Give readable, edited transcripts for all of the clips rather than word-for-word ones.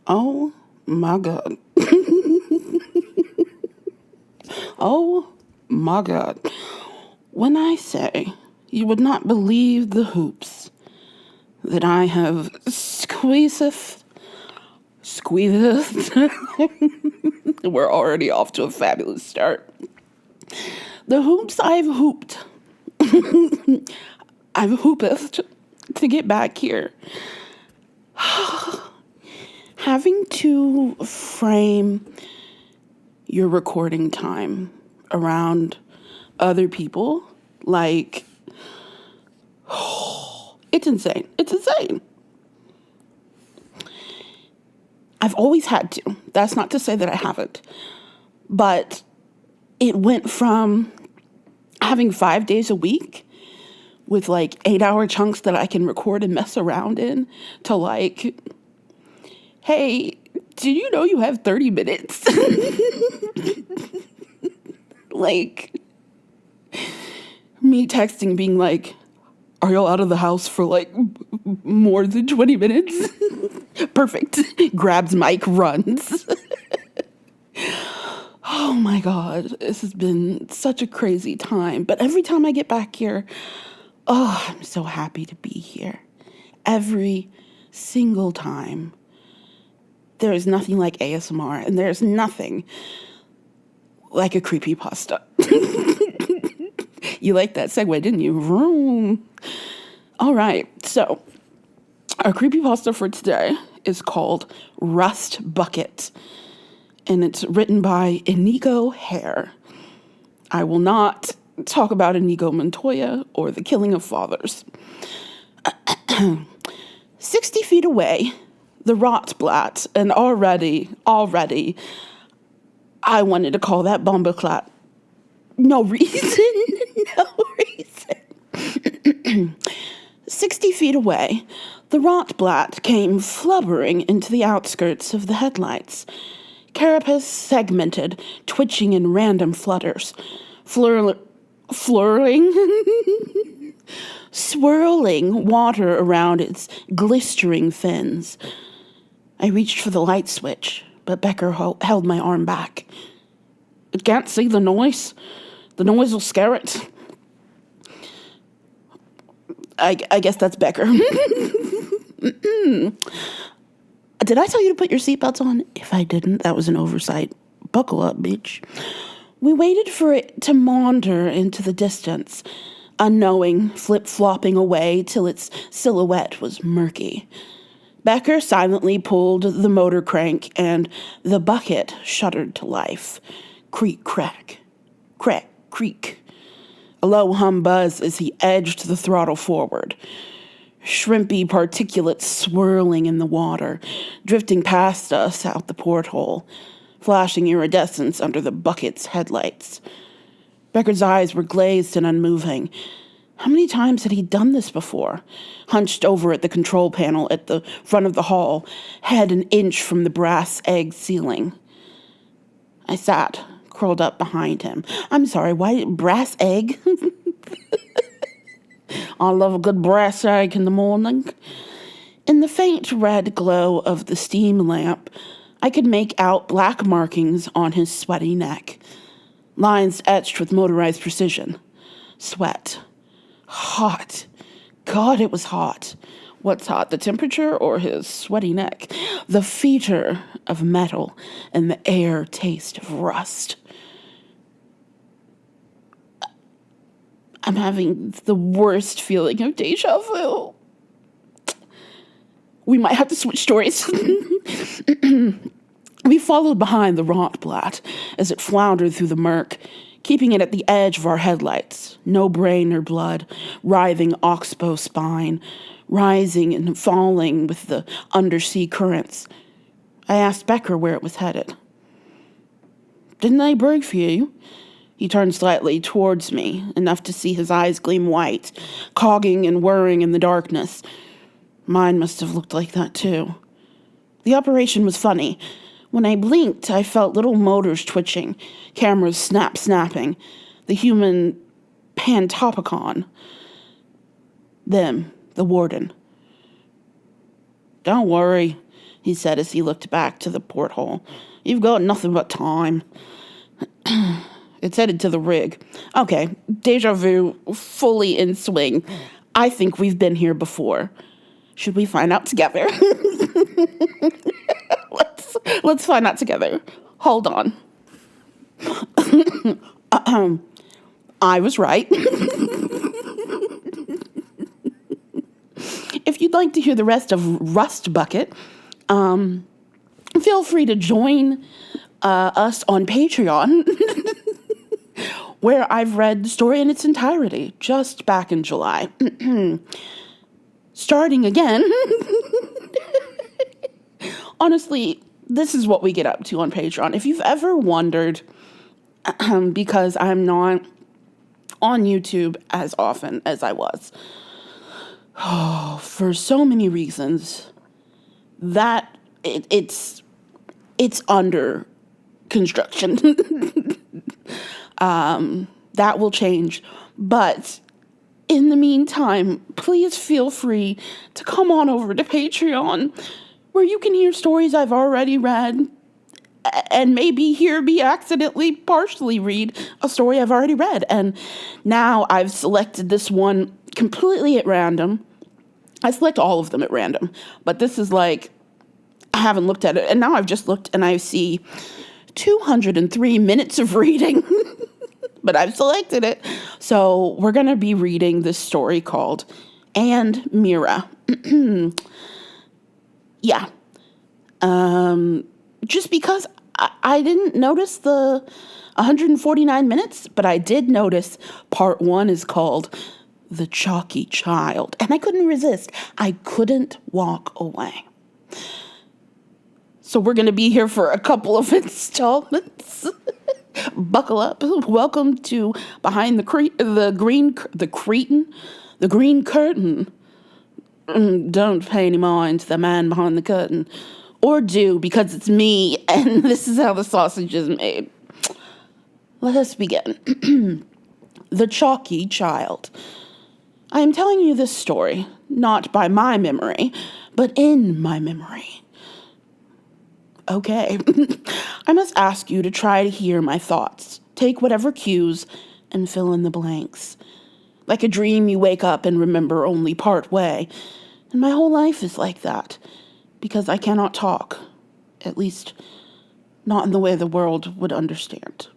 Oh my God. Oh my God. When I say you would not believe the hoops that I have squeezed. We're already off to a fabulous start. The hoops I've hooped. I've hooped to get back here. Having to frame your recording time around other people, like, it's insane. It's insane. I've always had to. That's not to say that I haven't. But it went from having 5 days a week with like 8-hour chunks that I can record and mess around in to like, hey, do you know you have 30 minutes? Like, me texting being like, are y'all out of the house for like more than 20 minutes? Perfect. Grabs mic, runs. Oh my God, this has been such a crazy time. But every time I get back here, oh, I'm so happy to be here. Every single time. There is nothing like ASMR, and there's nothing like a creepypasta. You liked that segue, didn't you? Vroom. All right, so our creepypasta for today is called Rust Bucket, and it's written by Inigo Hare. I will not talk about Inigo Montoya or the killing of fathers. 60 feet away, the Rotblat, and already, I wanted to call that Bombaclat. No reason, no reason. 60 feet away, the Rotblat came flubbering into the outskirts of the headlights. Carapace segmented, twitching in random flutters. Swirling water around its glistering fins. I reached for the light switch, but Becker held my arm back. It can't see the noise. The noise will scare it. I guess that's Becker. Did I tell you to put your seatbelts on? If I didn't, that was an oversight. Buckle up, bitch. We waited for it to maunder into the distance, unknowing, flip-flopping away till its silhouette was murky. Becker silently pulled the motor crank, and the bucket shuddered to life. Creak, crack. Crack, creak. A low hum buzz as he edged the throttle forward. Shrimpy particulates swirling in the water, drifting past us out the porthole, flashing iridescence under the bucket's headlights. Becker's eyes were glazed and unmoving. How many times had he done this before? Hunched over at the control panel at the front of the hall, head an inch from the brass egg ceiling. I sat, curled up behind him. I'm sorry, why brass egg? I love a good brass egg in the morning. In the faint red glow of the steam lamp, I could make out black markings on his sweaty neck. Lines etched with motorized precision. Sweat. Hot. God, it was hot. What's hot, the temperature or his sweaty neck? The fetor of metal and the air taste of rust. I'm having the worst feeling of deja vu. We might have to switch stories. We followed behind the Rotblat as it floundered through the murk, keeping it at the edge of our headlights. No brain or blood, writhing oxbow spine, rising and falling with the undersea currents. I asked Becker where it was headed. Didn't they brig for you? He turned slightly towards me, enough to see his eyes gleam white, cogging and whirring in the darkness. Mine must have looked like that, too. The operation was funny. When I blinked, I felt little motors twitching, cameras snapping, the human pantopicon. Them, the warden. Don't worry. he said as he looked back to the porthole. You've got nothing but time. It's headed to the rig. Okay, deja vu fully in swing. I think we've been here before. Should we find out together? Let's find out together. Hold on. I was right. If you'd like to hear the rest of Rust Bucket, feel free to join us on Patreon, where I've read the story in its entirety just back in July. Starting again. Honestly, this is what we get up to on Patreon. If you've ever wondered, because I'm not on YouTube as often as I was, for so many reasons, that it's under construction. That will change. But in the meantime, please feel free to come on over to Patreon, where you can hear stories I've already read, and maybe hear me accidentally partially read a story I've already read. And now I've selected this one completely at random. I select all of them at random, but this is like, I haven't looked at it. And now I've just looked and I see 203 minutes of reading, but I've selected it. So we're going to be reading this story called And Mira. Yeah. Just because I didn't notice the 149 minutes, but I did notice part 1 is called The Chalky Child. And I couldn't resist. I couldn't walk away. So we're going to be here for a couple of installments. Buckle up. Welcome to Behind the Green Curtain. Don't pay any mind to the man behind the curtain. Or do, because it's me, and this is how the sausage is made. Let us begin. The Chalky Child. I am telling you this story, not by my memory, but in my memory. Okay. I must ask you to try to hear my thoughts. Take whatever cues and fill in the blanks. Like a dream, you wake up and remember only part way. And my whole life is like that. Because I cannot talk, at least not in the way the world would understand.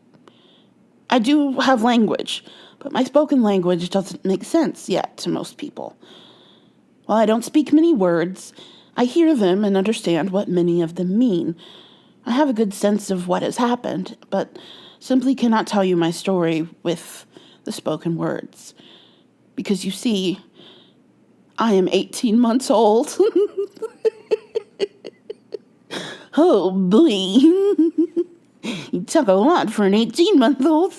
I do have language, but my spoken language doesn't make sense yet to most people. While I don't speak many words, I hear them and understand what many of them mean. I have a good sense of what has happened, but simply cannot tell you my story with the spoken words. Because you see, I am 18 months old. Oh, boy. You talk a lot for an 18-month-old.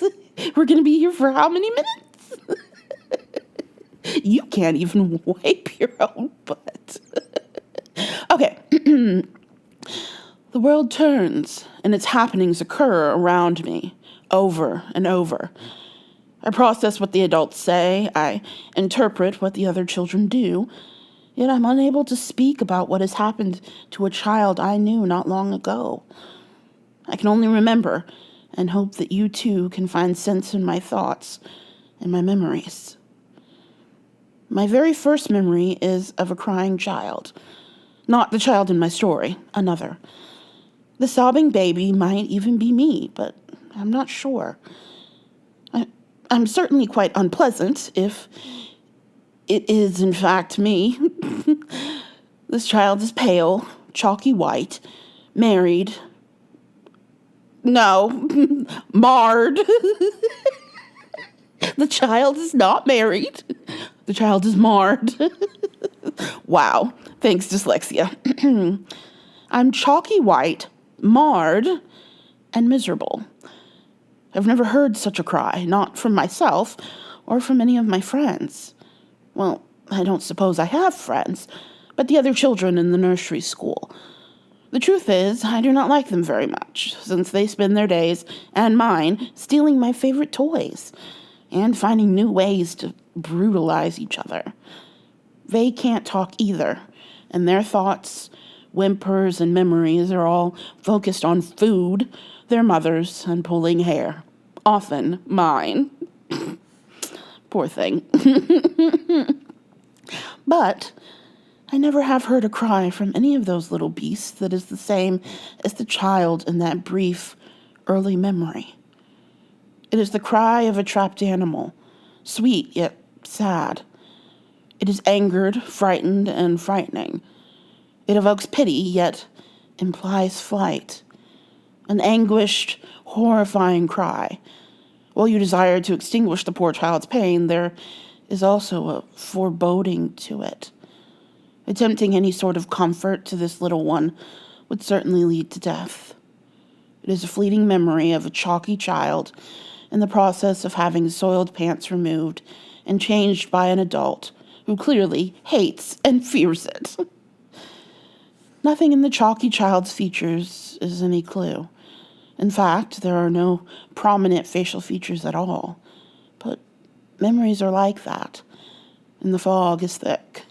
We're going to be here for how many minutes? You can't even wipe your own butt. Okay. The world turns, and its happenings occur around me, over and over. I process what the adults say. I interpret what the other children do. Yet I'm unable to speak about what has happened to a child I knew not long ago. I can only remember and hope that you too can find sense in my thoughts and my memories. My very first memory is of a crying child. Not the child in my story, another. The sobbing baby might even be me, but I'm not sure. I'm certainly quite unpleasant if it is, in fact, me. This child is pale, chalky white, married. No, marred. The child is not married. The child is marred. Wow, thanks, dyslexia. I'm chalky white, marred, and miserable. I've never heard such a cry, not from myself or from any of my friends. Well, I don't suppose I have friends, but the other children in the nursery school. The truth is, I do not like them very much, since they spend their days, and mine, stealing my favorite toys, and finding new ways to brutalize each other. They can't talk either, and their thoughts whimpers and memories are all focused on food, their mothers, and pulling hair. Often mine. Poor thing. But I never have heard a cry from any of those little beasts that is the same as the child in that brief, early memory. It is the cry of a trapped animal, sweet yet sad. It is angered, frightened, and frightening. It evokes pity, yet implies flight. An anguished, horrifying cry. While you desire to extinguish the poor child's pain, there is also a foreboding to it. Attempting any sort of comfort to this little one would certainly lead to death. It is a fleeting memory of a chalky child in the process of having soiled pants removed and changed by an adult who clearly hates and fears it. Nothing in the chalky child's features is any clue. In fact, there are no prominent facial features at all. But memories are like that, and the fog is thick.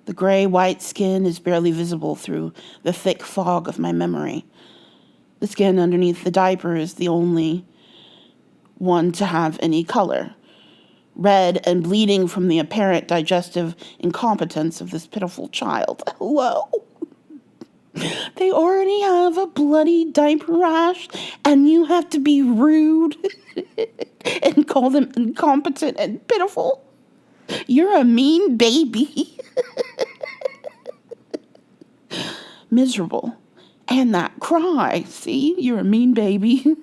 The gray-white skin is barely visible through the thick fog of my memory. The skin underneath the diaper is the only one to have any color. Red and bleeding from the apparent digestive incompetence of this pitiful child. Hello? They already have a bloody diaper rash, and you have to be rude and call them incompetent and pitiful? You're a mean baby. Miserable. And that cry. See, you're a mean baby.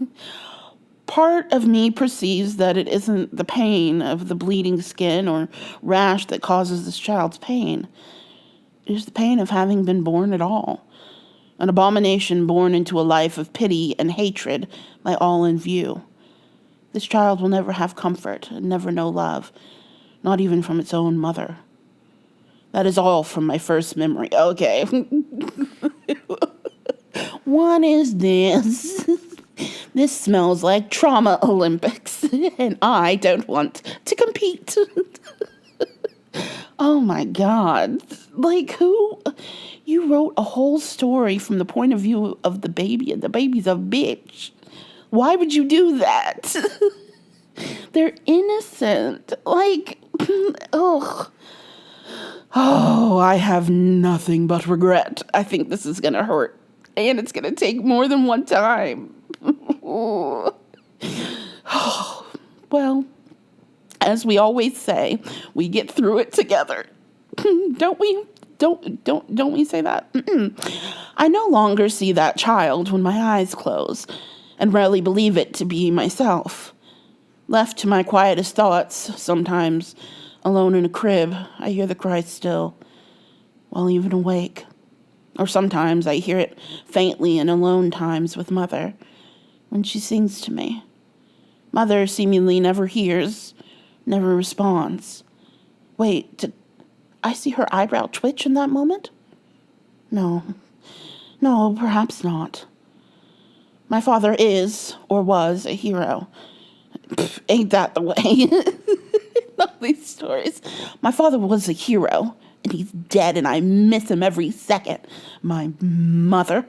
Part of me perceives that it isn't the pain of the bleeding skin or rash that causes this child's pain. It is the pain of having been born at all. An abomination born into a life of pity and hatred by all in view. This child will never have comfort and never know love, not even from its own mother. That is all from my first memory. Okay. What is this? This smells like Trauma Olympics, and I don't want to compete. Oh my God. Like, who? You wrote a whole story from the point of view of the baby, and the baby's a bitch. Why would you do that? They're innocent. Like, ugh. Oh, I have nothing but regret. I think this is going to hurt. And it's going to take more than one time. Well, as we always say, we get through it together. Don't we? Don't we say that? I no longer see that child when my eyes close, and rarely believe it to be myself. Left to my quietest thoughts, sometimes alone in a crib, I hear the cry still, while even awake. Or sometimes I hear it faintly in alone times with Mother, when she sings to me. Mother seemingly never hears, never responds. Wait, did I see her eyebrow twitch in that moment? No, perhaps not. My father is, or was, a hero. Pff, ain't that the way? All these stories. My father was a hero, and he's dead, and I miss him every second. My mother,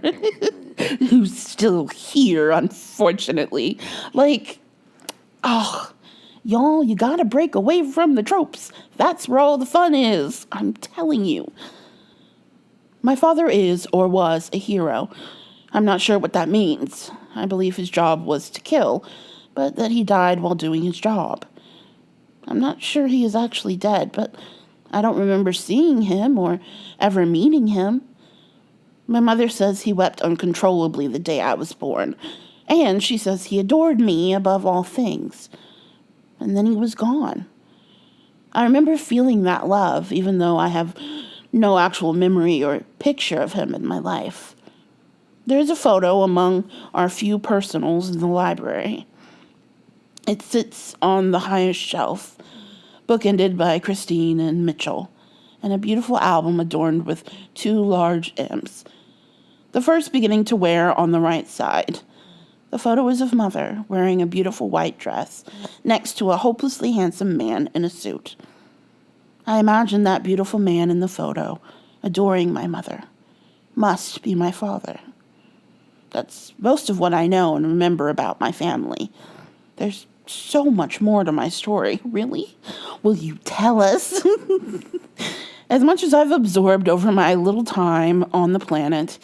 who's still here, unfortunately. Like, oh, y'all, you gotta break away from the tropes. That's where all the fun is. I'm telling you. My father is, or was, a hero. I'm not sure what that means. I believe his job was to kill, but that he died while doing his job. I'm not sure he is actually dead, but I don't remember seeing him or ever meeting him. My mother says he wept uncontrollably the day I was born, and she says he adored me above all things. And then he was gone. I remember feeling that love, even though I have no actual memory or picture of him in my life. There's a photo among our few personals in the library. It sits on the highest shelf, bookended by Christine and Mitchell, and a beautiful album adorned with 2 large M's. The first beginning to wear on the right side. The photo is of Mother, wearing a beautiful white dress, next to a hopelessly handsome man in a suit. I imagine that beautiful man in the photo, adoring my mother. must be my father. That's most of what I know and remember about my family. There's so much more to my story. Really? Will you tell us? As much as I've absorbed over my little time on the planet,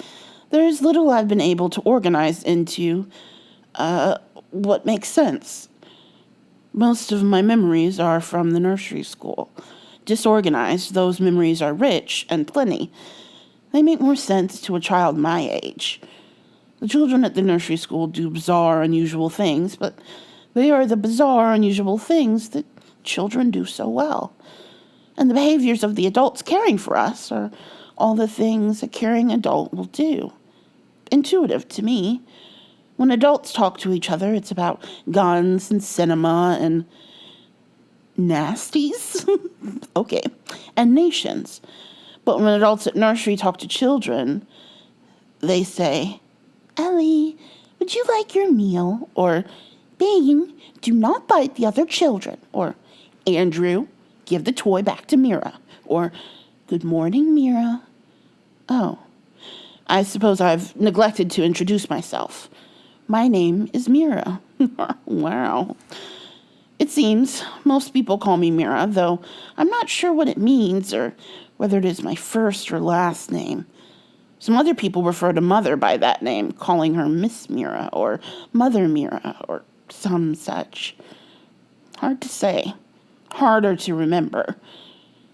there's little I've been able to organize into what makes sense. Most of my memories are from the nursery school. Disorganized, those memories are rich and plenty. They make more sense to a child my age. The children at the nursery school do bizarre, unusual things, but they are the bizarre, unusual things that children do so well. And the behaviors of the adults caring for us are all the things a caring adult will do. Intuitive to me. When adults talk to each other, it's about guns and cinema and nasties? Okay. And nations. But when adults at nursery talk to children, they say, Ellie, would you like your meal? Or, Bing, do not bite the other children. Or, Andrew, give the toy back to Mira. Or, good morning, Mira. Oh, I suppose I've neglected to introduce myself. My name is Mira. Wow. It seems most people call me Mira, though I'm not sure what it means or whether it is my first or last name. Some other people refer to Mother by that name, calling her Miss Mira or Mother Mira or some such. Hard to say. Harder to remember.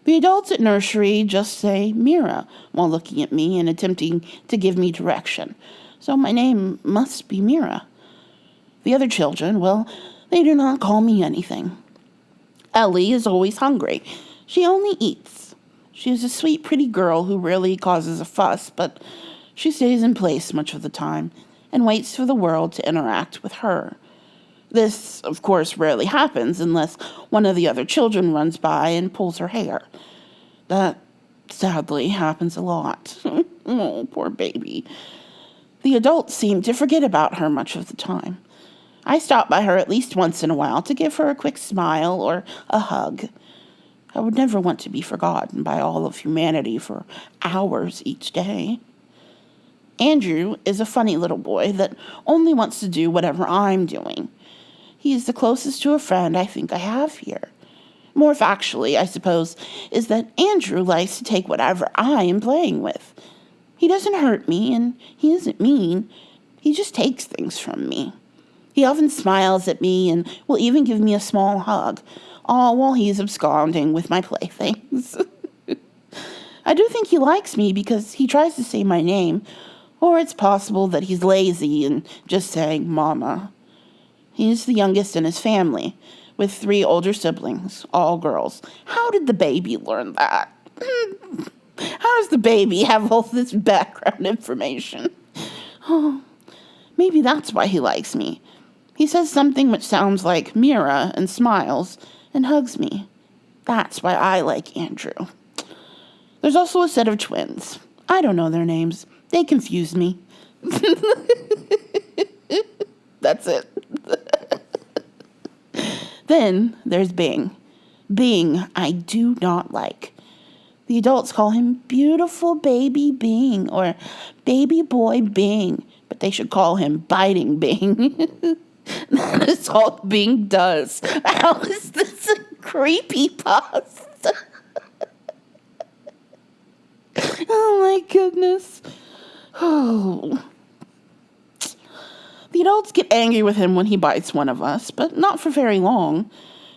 The adults at nursery just say Mira while looking at me and attempting to give me direction. So my name must be Mira. The other children, well, they do not call me anything. Ellie is always hungry. She only eats. She is a sweet, pretty girl who rarely causes a fuss, but she stays in place much of the time and waits for the world to interact with her. This, of course, rarely happens unless one of the other children runs by and pulls her hair. That, sadly, happens a lot. Oh, poor baby. The adults seem to forget about her much of the time. I stop by her at least once in a while to give her a quick smile or a hug. I would never want to be forgotten by all of humanity for hours each day. Andrew is a funny little boy that only wants to do whatever I'm doing. He is the closest to a friend I think I have here. More factually, I suppose, is that Andrew likes to take whatever I am playing with. He doesn't hurt me, and he isn't mean. He just takes things from me. He often smiles at me and will even give me a small hug, all while he's absconding with my playthings. I do think he likes me because he tries to say my name, or it's possible that he's lazy and just saying Mama. He's the youngest in his family, with 3 older siblings, all girls. How did the baby learn that? How does the baby have all this background information? Oh, maybe that's why he likes me. He says something which sounds like Mira and smiles and hugs me. That's why I like Andrew. There's also a set of twins. I don't know their names. They confuse me. That's it. Then there's Bing. Bing, I do not like. The adults call him beautiful baby Bing or baby boy Bing, but they should call him biting Bing. That is all Bing does. How is this a creepypasta? Oh my goodness. Oh. The adults get angry with him when he bites one of us, but not for very long.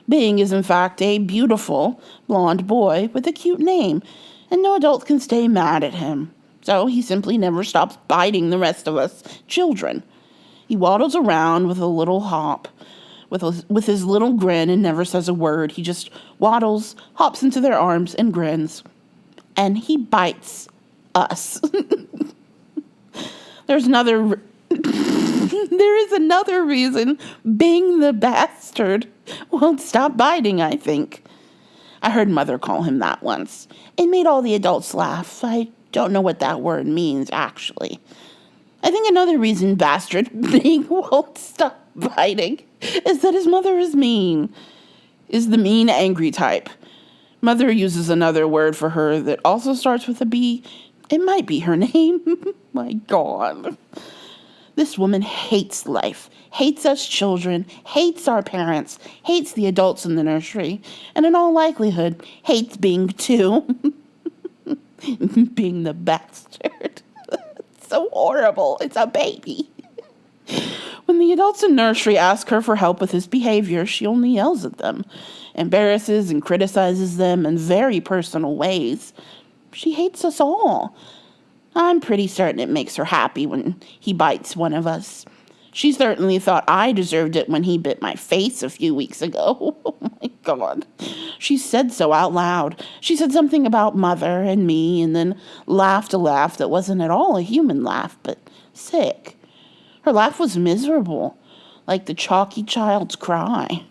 Bing is in fact a beautiful, blonde boy with a cute name, and no adult can stay mad at him. So he simply never stops biting the rest of us children. He waddles around with a little hop, with his little grin and never says a word. He just waddles, hops into their arms, and grins. And he bites us. There is another reason Bing the bastard won't stop biting, I think. I heard Mother call him that once. It made all the adults laugh. I don't know what that word means, actually. I think another reason Bastard Bing won't stop biting is that his mother is mean. Is the mean, angry type. Mother uses another word for her that also starts with a B, It might be her name. My God. This woman hates life, hates us children, hates our parents, hates the adults in the nursery, and in all likelihood, hates being two. Being the bastard. It's so horrible. It's a baby. When the adults in nursery ask her for help with his behavior, she only yells at them, embarrasses and criticizes them in very personal ways. She hates us all. I'm pretty certain it makes her happy when he bites one of us. She certainly thought I deserved it when he bit my face a few weeks ago. Oh my God. She said so out loud. She said something about mother and me and then laughed a laugh that wasn't at all a human laugh, but sick. Her laugh was miserable, like the chalky child's cry.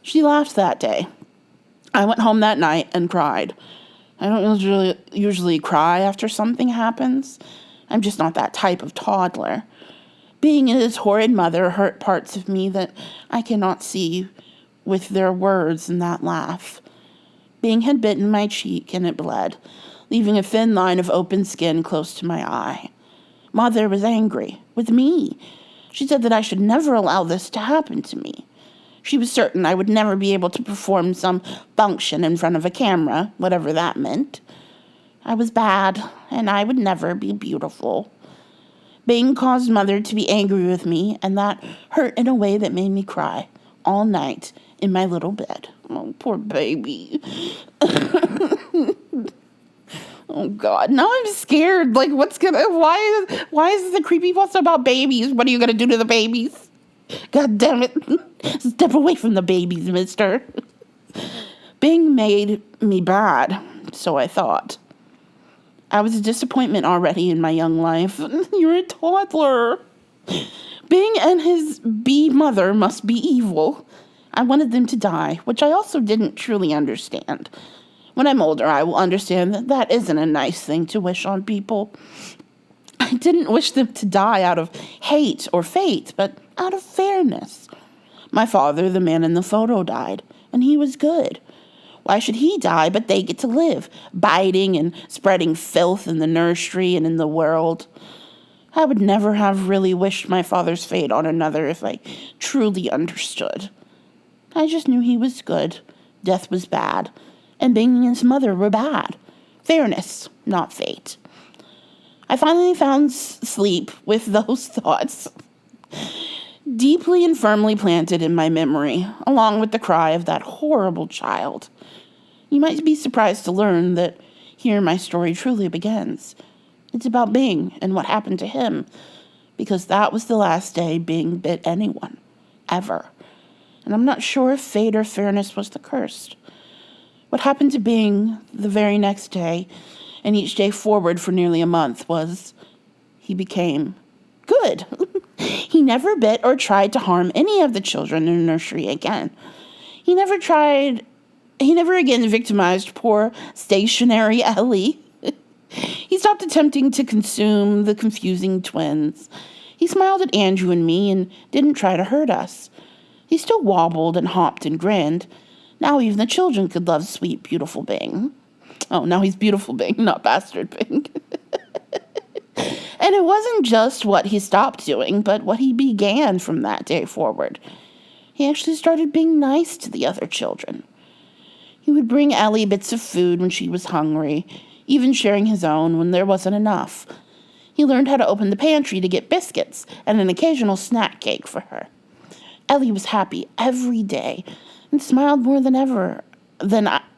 She laughed that day. I went home that night and cried. I don't usually cry after something happens. I'm just not that type of toddler. Being his horrid mother hurt parts of me that I cannot see with their words in that laugh. Bing had bitten my cheek and it bled, leaving a thin line of open skin close to my eye. Mother was angry with me. She said that I should never allow this to happen to me. She was certain I would never be able to perform some function in front of a camera, whatever that meant. I was bad, and I would never be beautiful. Bing caused Mother to be angry with me, and that hurt in a way that made me cry all night in my little bed. Oh, poor baby. Oh, God. Now I'm scared. Like, why is the creepypasta about babies? What are you going to do to the babies? God damn it. Step away from the babies, mister. Bing made me bad, so I thought. I was a disappointment already in my young life. You're a toddler. Bing and his bee mother must be evil. I wanted them to die, which I also didn't truly understand. When I'm older, I will understand that that isn't a nice thing to wish on people. I didn't wish them to die out of hate or fate, but out of fairness. My father, the man in the photo, died, and he was good. Why should he die, but they get to live, biting and spreading filth in the nursery and in the world? I would never have really wished my father's fate on another if I truly understood. I just knew he was good, death was bad, and Bing and his mother were bad. Fairness, not fate. I finally found sleep with those thoughts deeply and firmly planted in my memory, along with the cry of that horrible child. You might be surprised to learn that here my story truly begins. It's about Bing and what happened to him, because that was the last day Bing bit anyone, ever. And I'm not sure if fate or fairness was the curse. What happened to Bing the very next day, and each day forward for nearly a month, was he became good. He never bit or tried to harm any of the children in the nursery again. He never again victimized poor stationary Ellie. He stopped attempting to consume the confusing twins. He smiled at Andrew and me and didn't try to hurt us. He still wobbled and hopped and grinned. Now even the children could love sweet, beautiful Bing. Oh, now he's beautiful Bing, not bastard Bing. And it wasn't just what he stopped doing, but what he began from that day forward. He actually started being nice to the other children. He would bring Ellie bits of food when she was hungry, even sharing his own when there wasn't enough. He learned how to open the pantry to get biscuits and an occasional snack cake for her. Ellie was happy every day and smiled more than ever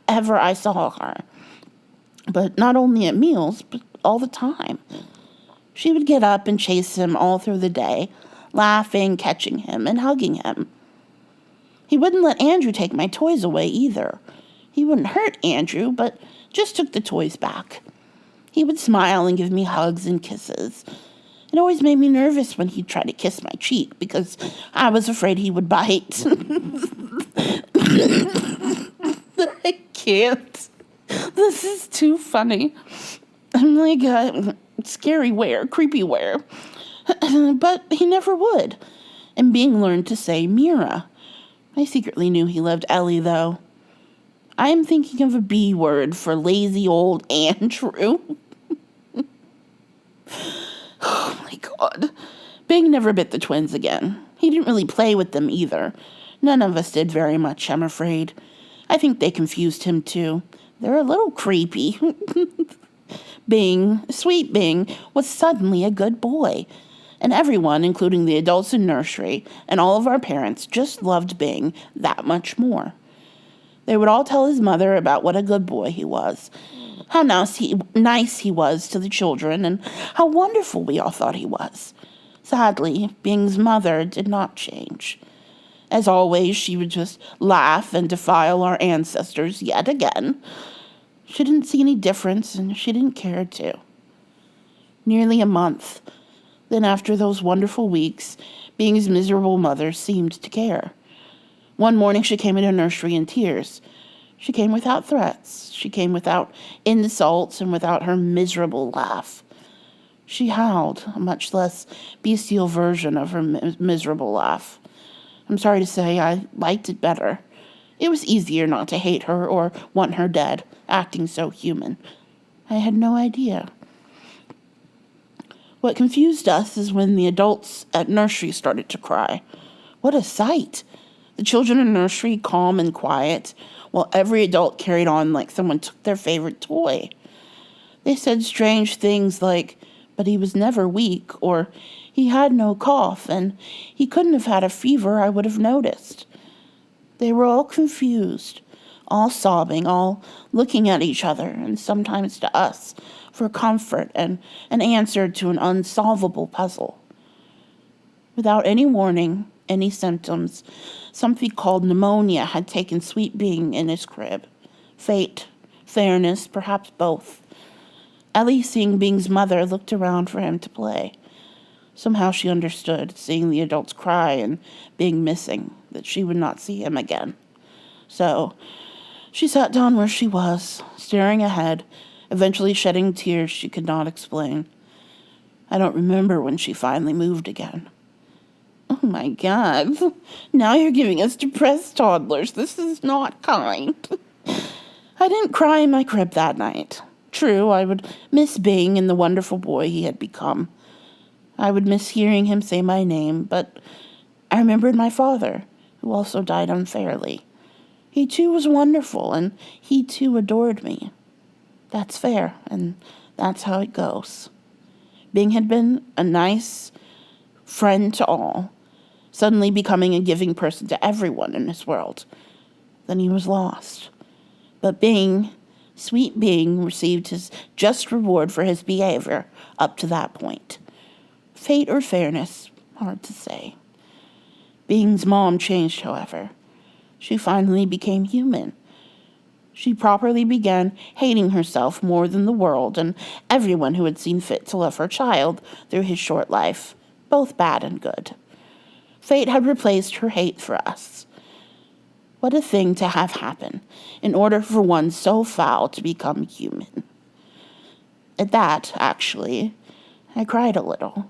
I saw her. But not only at meals, but all the time. She would get up and chase him all through the day, laughing, catching him, and hugging him. He wouldn't let Andrew take my toys away either. He wouldn't hurt Andrew, but just took the toys back. He would smile and give me hugs and kisses. It always made me nervous when he'd try to kiss my cheek because I was afraid he would bite. I can't. This is too funny. I'm like scary wear, creepy wear. But he never would. And Bing learned to say Mira. I secretly knew he loved Ellie, though. I am thinking of a B word for lazy old Andrew. Oh my God. Bing never bit the twins again. He didn't really play with them either. None of us did very much, I'm afraid. I think they confused him too. They're a little creepy. Bing, sweet Bing, was suddenly a good boy. And everyone, including the adults in nursery and all of our parents, just loved Bing that much more. They would all tell his mother about what a good boy he was, how nice he was to the children, and how wonderful we all thought he was. Sadly, Bing's mother did not change. As always, she would just laugh and defile our ancestors yet again. She didn't see any difference, and she didn't care to. Nearly a month. Then after those wonderful weeks, Bing's miserable mother seemed to care. One morning she came into nursery in tears. She came without threats. She came without insults and without her miserable laugh. She howled, a much less bestial version of her miserable laugh. I'm sorry to say I liked it better. It was easier not to hate her or want her dead, acting so human. I had no idea. What confused us is when the adults at nursery started to cry. What a sight! The children in nursery calm and quiet, while every adult carried on like someone took their favorite toy. They said strange things like, but he was never weak, or he had no cough, and he couldn't have had a fever I would have noticed. They were all confused, all sobbing, all looking at each other, and sometimes to us, for comfort and an answer to an unsolvable puzzle. Without any warning, any symptoms, something called pneumonia had taken Sweet Bing in his crib. Fate, fairness, perhaps both. Ellie, seeing Bing's mother, looked around for him to play. Somehow she understood, seeing the adults cry and Bing missing, that she would not see him again. So she sat down where she was, staring ahead, eventually shedding tears she could not explain. I don't remember when she finally moved again. Oh my God, now you're giving us depressed toddlers. This is not kind. I didn't cry in my crib that night. True, I would miss Bing and the wonderful boy he had become. I would miss hearing him say my name, but I remembered my father, who also died unfairly. He too was wonderful, and he too adored me. That's fair, and that's how it goes. Bing had been a nice friend to all, suddenly becoming a giving person to everyone in this world. Then he was lost. But Bing, sweet Bing, received his just reward for his behavior up to that point. Fate or fairness, hard to say. Bing's mom changed, however. She finally became human. She properly began hating herself more than the world and everyone who had seen fit to love her child through his short life, both bad and good. Fate had replaced her hate for us. What a thing to have happen in order for one so foul to become human. At that, actually, I cried a little,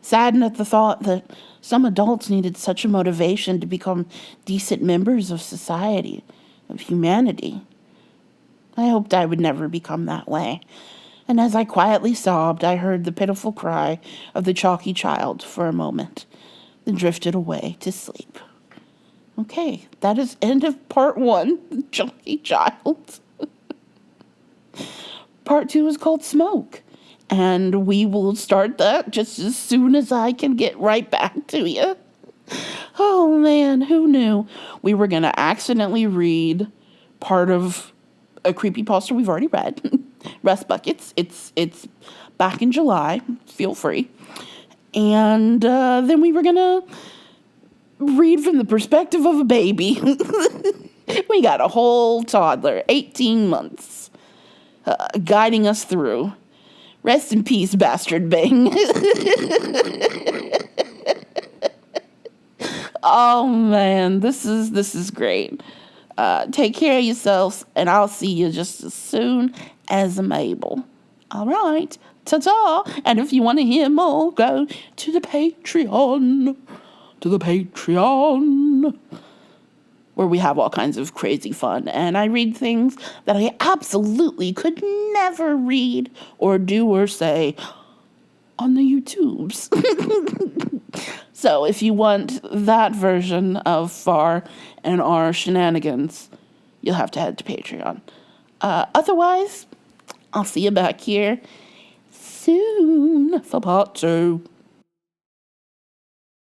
saddened at the thought that some adults needed such a motivation to become decent members of society, of humanity. I hoped I would never become that way, and as I quietly sobbed, I heard the pitiful cry of the chalky child for a moment, then drifted away to sleep. Okay, that is end of part 1, the chalky child. Part 2 is called Smoke, and we will start that just as soon as I can get right back to you. Oh man, who knew we were going to accidentally read part of a creepypasta we've already read. Rest Buckets. It's back in July. Feel free. And then we were going to read from the perspective of a baby. We got a whole toddler, 18 months, guiding us through. Rest in peace, bastard Bing. Oh man, this is great. Take care of yourselves, and I'll see you just as soon as I'm able. All right, ta-ta. And if you want to hear more, go to the Patreon. where we have all kinds of crazy fun. And I read things that I absolutely could never read or do or say on the YouTubes. So if you want that version of FAR and our shenanigans, you'll have to head to Patreon. Otherwise, I'll see you back here soon for part 2.